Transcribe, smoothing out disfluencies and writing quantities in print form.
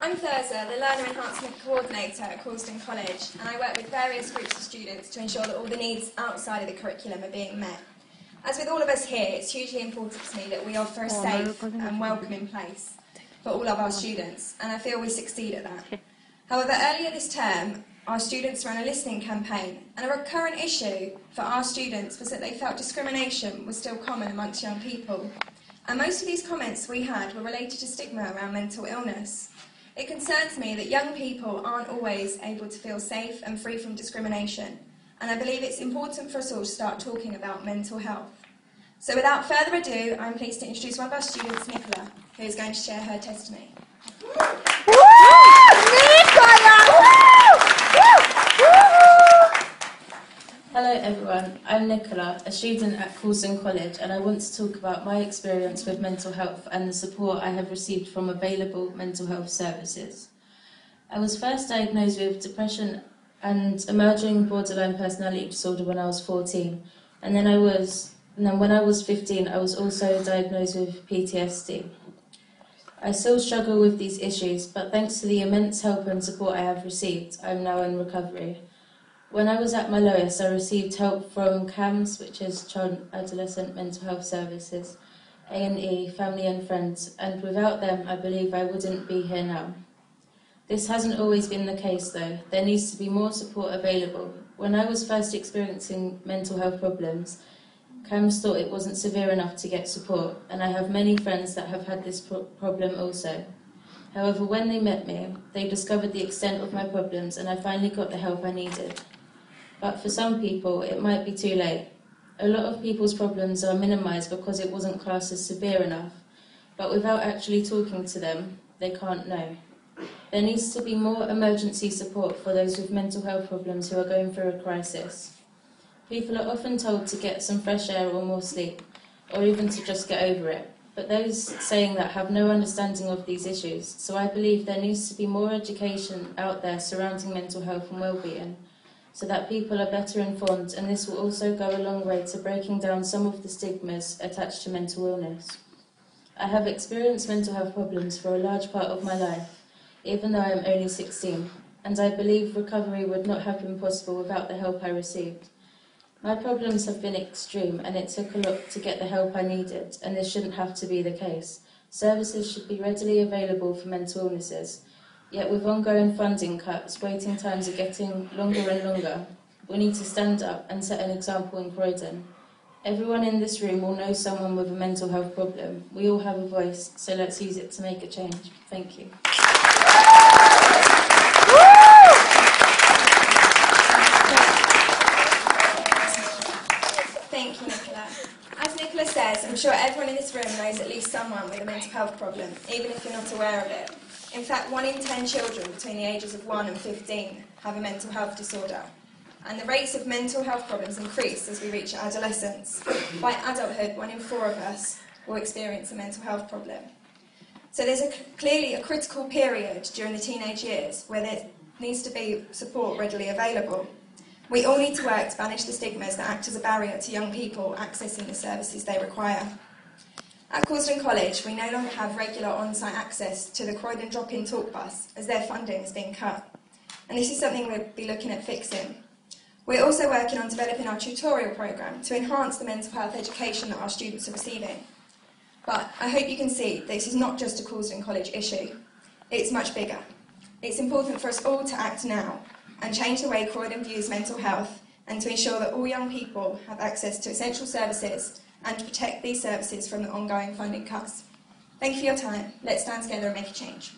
I'm Thurza, the Learner Enhancement Coordinator at Croydon College, and I work with various groups of students to ensure that all the needs outside of the curriculum are being met. As with all of us here, it's hugely important to me that we offer a safe and welcoming place for all of our students, and I feel we succeed at that. However, earlier this term, our students ran a listening campaign, and a recurrent issue for our students was that they felt discrimination was still common amongst young people. And most of these comments we had were related to stigma around mental illness. It concerns me that young people aren't always able to feel safe and free from discrimination, and I believe it's important for us all to start talking about mental health. So without further ado, I'm pleased to introduce one of our students, Nicola, who is going to share her testimony. Hello everyone, I'm Nicola, a student at Croydon College, and I want to talk about my experience with mental health and the support I have received from available mental health services. I was first diagnosed with depression and emerging borderline personality disorder when I was 14, and then when I was 15 I was also diagnosed with PTSD. I still struggle with these issues, but thanks to the immense help and support I have received, I am now in recovery. When I was at my lowest, I received help from CAMS, which is Child and Adolescent Mental Health Services, A&E, family and friends, and without them I believe I wouldn't be here now. This hasn't always been the case though. There needs to be more support available. When I was first experiencing mental health problems, CAMS thought it wasn't severe enough to get support, and I have many friends that have had this problem also. However, when they met me, they discovered the extent of my problems and I finally got the help I needed. But for some people, it might be too late. A lot of people's problems are minimised because it wasn't classed as severe enough, but without actually talking to them, they can't know. There needs to be more emergency support for those with mental health problems who are going through a crisis. People are often told to get some fresh air or more sleep, or even to just get over it, but those saying that have no understanding of these issues, so I believe there needs to be more education out there surrounding mental health and well-being, so that people are better informed, and this will also go a long way to breaking down some of the stigmas attached to mental illness. I have experienced mental health problems for a large part of my life, even though I am only 16, and I believe recovery would not have been possible without the help I received. My problems have been extreme, and it took a lot to get the help I needed, and this shouldn't have to be the case. Services should be readily available for mental illnesses. Yet with ongoing funding cuts, waiting times are getting longer and longer. We need to stand up and set an example in Croydon. Everyone in this room will know someone with a mental health problem. We all have a voice, so let's use it to make a change. Thank you. Thank you, Nicola. As Nicola says, I'm sure everyone in this room knows at least someone with a mental health problem, even if you're not aware of it. In fact, 1 in 10 children between the ages of 1 and 15 have a mental health disorder. And the rates of mental health problems increase as we reach adolescence. By adulthood, 1 in 4 of us will experience a mental health problem. So there's clearly a critical period during the teenage years where there needs to be support readily available. We all need to work to banish the stigmas that act as a barrier to young people accessing the services they require. At Croydon College, we no longer have regular on-site access to the Croydon drop-in talk bus as their funding has been cut. And this is something we'll be looking at fixing. We're also working on developing our tutorial programme to enhance the mental health education that our students are receiving. But I hope you can see this is not just a Croydon College issue. It's much bigger. It's important for us all to act now and change the way Croydon views mental health, and to ensure that all young people have access to essential services and to protect these services from the ongoing funding cuts. Thank you for your time. Let's stand together and make a change.